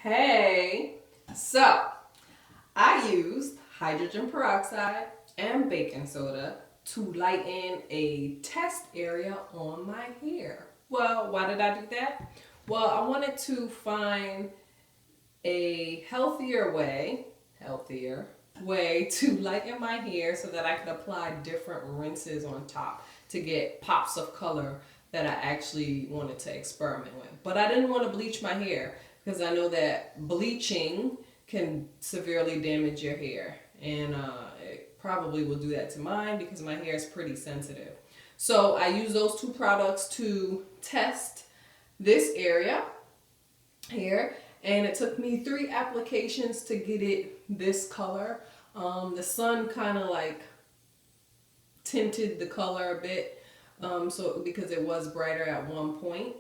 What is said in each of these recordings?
Hey, so I used hydrogen peroxide and baking soda to lighten a test area on my hair. Well, why did I do that? Well, I wanted to find a healthier way to lighten my hair so that I could apply different rinses on top to get pops of color that I actually wanted to experiment with. But I didn't want to bleach my hair because I know that bleaching can severely damage your hair, and it probably will do that to mine because my hair is pretty sensitive. So I use those two products to test this area here, and it took me 3 applications to get it this color. The sun kind of like tinted the color a bit, so because it was brighter at one point.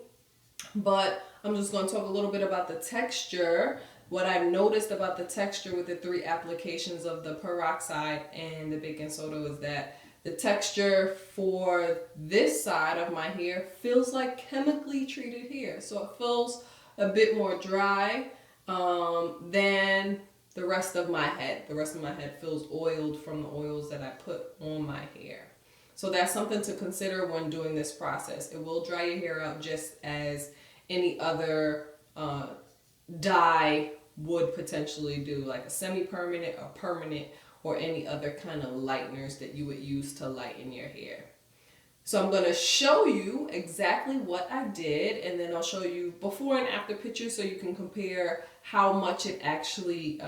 But I'm just going to talk a little bit about the texture. What I've noticed about the texture with the 3 applications of the peroxide and the baking soda is that the texture for this side of my hair feels like chemically treated hair. So it feels a bit more dry than the rest of my head. The rest of my head feels oiled from the oils that I put on my hair. So that's something to consider when doing this process. It will dry your hair out just as any other dye would potentially do, like a semi-permanent or permanent or any other kind of lighteners that you would use to lighten your hair. So I'm going to show you exactly what I did, and then I'll show you before and after pictures so you can compare how much it actually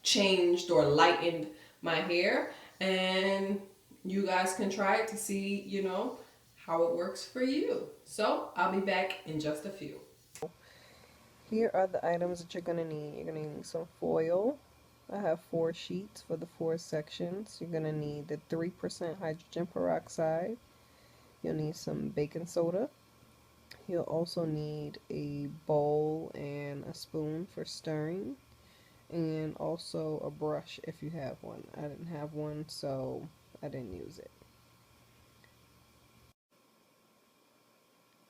changed or lightened my hair, and you guys can try it to see, how it works for you. So I'll be back in just a few. Here are the items that you're going to need. You're going to need some foil. I have 4 sheets for the 4 sections. You're going to need the 3% hydrogen peroxide. You'll need some baking soda. You'll also need a bowl and a spoon for stirring, and also a brush if you have one. I didn't have one, so I didn't use it.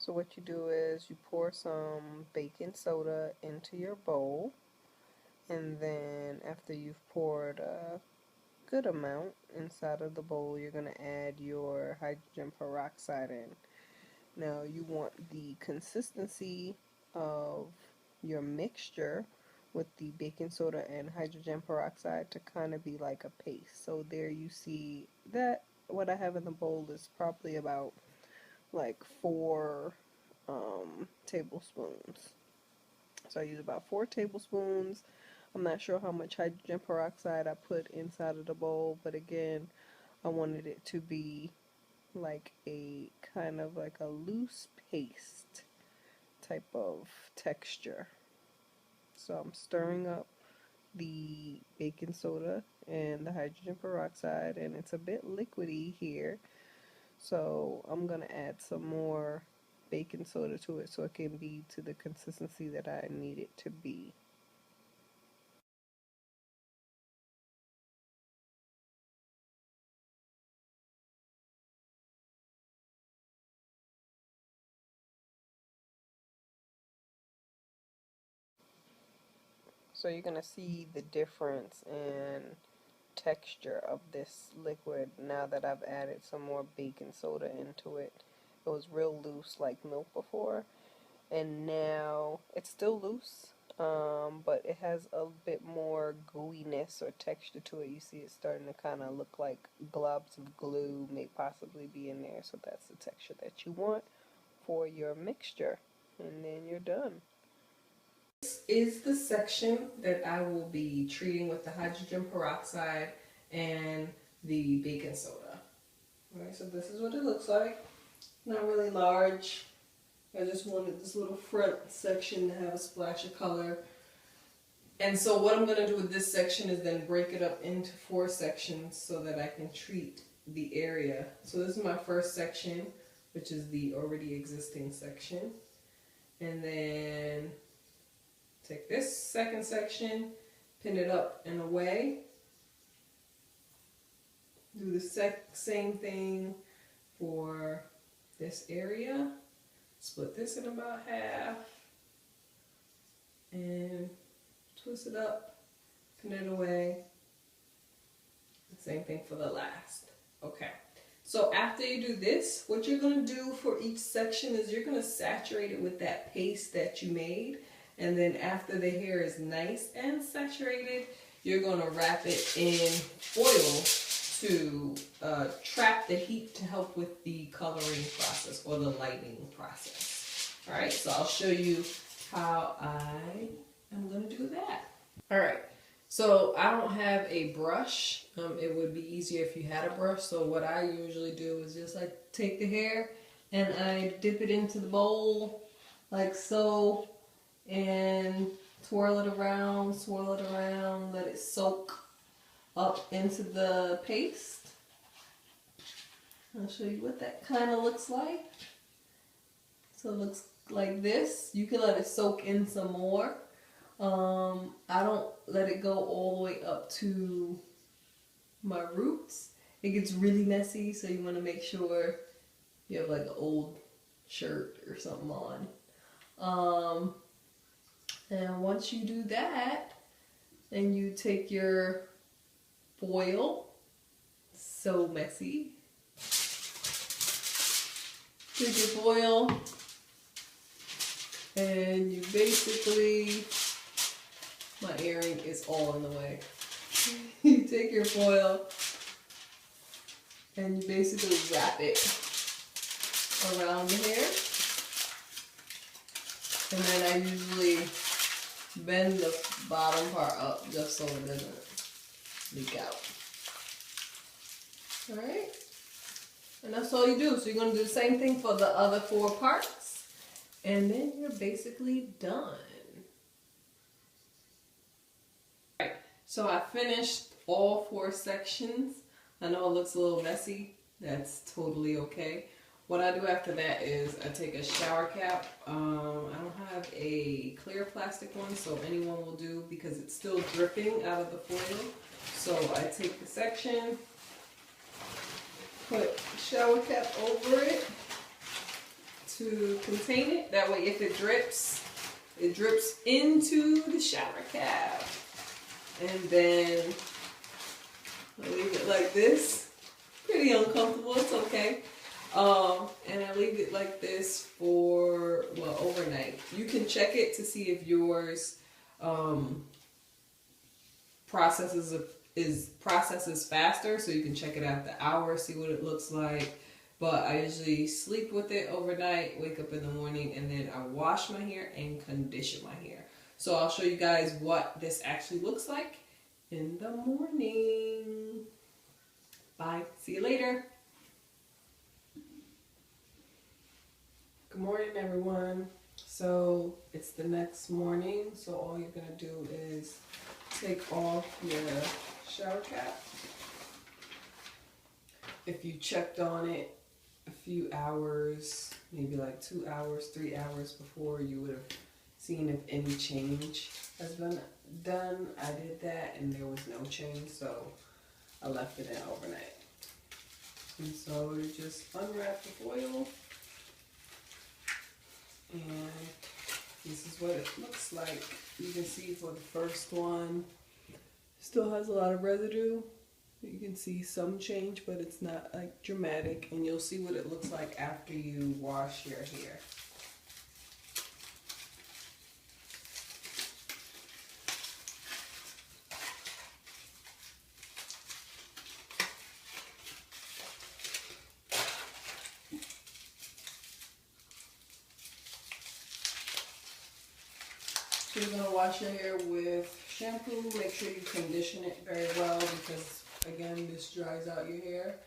So what you do is you pour some baking soda into your bowl, and then after you've poured a good amount inside of the bowl, you're going to add your hydrogen peroxide in. Now you want the consistency of your mixture with the baking soda and hydrogen peroxide to kind of be like a paste. So there you see that what I have in the bowl is probably about like 4 tablespoons. So I use about 4 tablespoons. I'm not sure how much hydrogen peroxide I put inside of the bowl, but again, I wanted it to be like a kind of like a loose paste type of texture. So I'm stirring up the baking soda and the hydrogen peroxide, and it's a bit liquidy here. So I'm going to add some more baking soda to it so it can be to the consistency that I need it to be. So you're going to see the difference in texture of this liquid now that I've added some more baking soda into it. It was real loose like milk before, and now it's still loose, but it has a bit more gooiness or texture to it. You see it's starting to kind of look like globs of glue may possibly be in there, so that's the texture that you want for your mixture, and then you're done. This is the section that I will be treating with the hydrogen peroxide and the baking soda. Alright, so this is what it looks like. Not really large. I just wanted this little front section to have a splash of color. And so what I'm going to do with this section is then break it up into 4 sections so that I can treat the area. So this is my first section, which is the already existing section. And then take this second section, pin it up and away. Do the same thing for this area. Split this in about half. And twist it up, pin it away. Same thing for the last. Okay. So after you do this, what you're going to do for each section is you're going to saturate it with that paste that you made. And then after the hair is nice and saturated, you're going to wrap it in foil to trap the heat to help with the coloring process or the lightening process. All right, so I'll show you how I am going to do that. All right. So I don't have a brush. It would be easier if you had a brush. So what I usually do is just like take the hair and I dip it into the bowl like so and swirl it around, let it soak up into the paste. I'll show you what that kind of looks like. So it looks like this. You can let it soak in some more. I don't let it go all the way up to my roots. It gets really messy, so you want to make sure you have like an old shirt or something on. And once you do that, then you take your foil, so messy. Take your foil and you basically, my earring is all in the way. You take your foil and you basically wrap it around the hair. And then I usually bend the bottom part up just so it doesn't leak out. Alright? And that's all you do. So you're going to do the same thing for the other 4 parts. And then you're basically done. Alright, so I finished all 4 sections. I know it looks a little messy. That's totally okay. What I do after that is I take a shower cap. I don't have a clear plastic one, so anyone will do because it's still dripping out of the foil. So I take the section, put the shower cap over it to contain it. That way if it drips into the shower cap. And then I leave it like this. Pretty uncomfortable, it's okay. And I leave it like this for, well, overnight. You can check it to see if yours processes faster, so you can check it after hours, see what it looks like. But I usually sleep with it overnight, wake up in the morning, and then I wash my hair and condition my hair. So I'll show you guys what this actually looks like in the morning. Bye. See you later. Good morning, everyone. So it's the next morning, so all you're gonna do is take off your shower cap. If you checked on it a few hours, maybe like 2 hours, 3 hours before, you would have seen if any change has been done. I did that and there was no change, so I left it in overnight. And so you just unwrap the foil. And this is what it looks like. You can see for the first one, still has a lot of residue. You can see some change, but it's not like dramatic. And you'll see what it looks like after you wash your hair. So you're going to wash your hair with shampoo. Make sure you condition it very well because, again, this dries out your hair.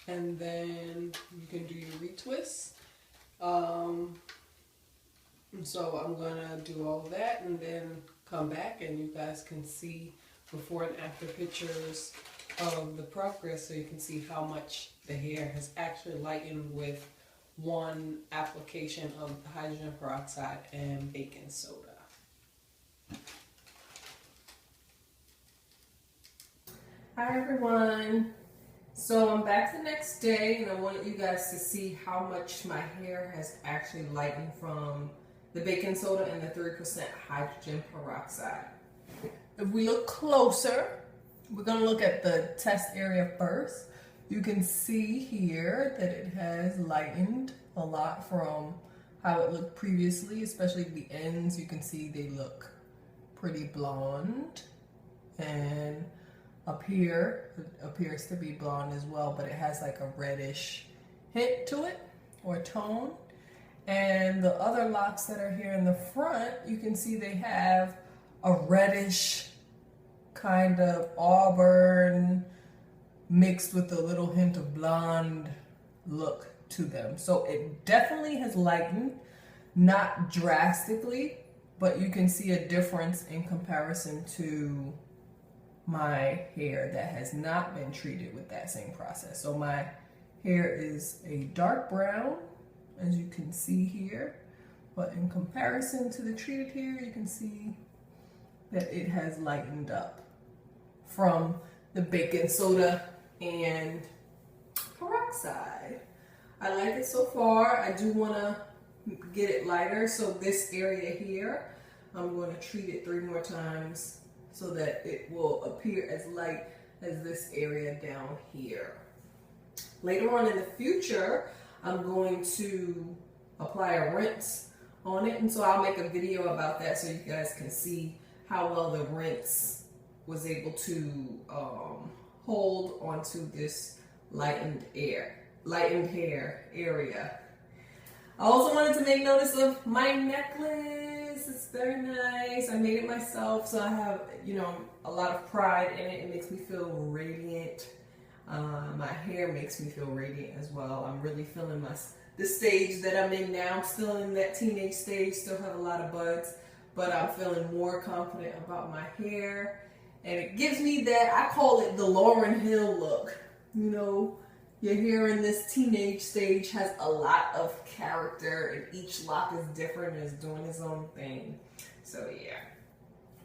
And then you can do your retwist. So I'm going to do all of that and then come back and you guys can see before and after pictures of the progress so you can see how much the hair has actually lightened with one application of hydrogen peroxide and baking soda. Hi everyone. So I'm back the next day and I wanted you guys to see how much my hair has actually lightened from the baking soda and the 3% hydrogen peroxide. If we look closer, we're gonna look at the test area first. You can see here that it has lightened a lot from how it looked previously, especially the ends. You can see they look pretty blonde, and up here it appears to be blonde as well, but it has like a reddish hint to it or tone. And the other Locs that are here in the front, you can see they have a reddish kind of auburn mixed with a little hint of blonde look to them. So it definitely has lightened, not drastically, but you can see a difference in comparison to my hair that has not been treated with that same process. So my hair is a dark brown, as you can see here, but in comparison to the treated hair, you can see that it has lightened up from the baking soda and peroxide. I like it so far. I do want to get it lighter, so this area here, I'm going to treat it 3 more times so that it will appear as light as this area down here. Later on in the future, I'm going to apply a rinse on it, and so I'll make a video about that so you guys can see how well the rinse was able to hold onto this lightened hair area. I also wanted to make notice of my necklace. It's very nice. I made it myself, so I have, a lot of pride in it. It makes me feel radiant. My hair makes me feel radiant as well. I'm really feeling the stage that I'm in now. I'm still in that teenage stage, still have a lot of buds, but I'm feeling more confident about my hair. And it gives me that, I call it the Lauryn Hill look. Your hair in this teenage stage has a lot of character, and each lock is different and is doing its own thing. So yeah.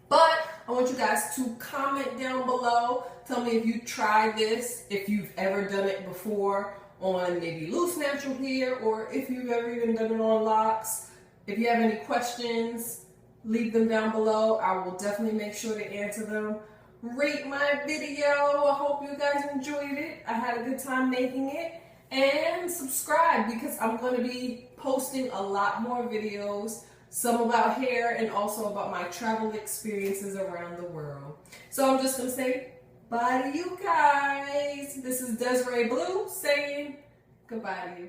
But I want you guys to comment down below. Tell me if you tried this, if you've ever done it before on maybe loose natural hair, or if you've ever even done it on locks. If you have any questions, leave them down below. I will definitely make sure to answer them. Rate my video. I hope you guys enjoyed it. I had a good time making it. And subscribe, because I'm going to be posting a lot more videos, some about hair and also about my travel experiences around the world. So I'm just going to say bye to you guys. This is Desiree Blue saying goodbye to you.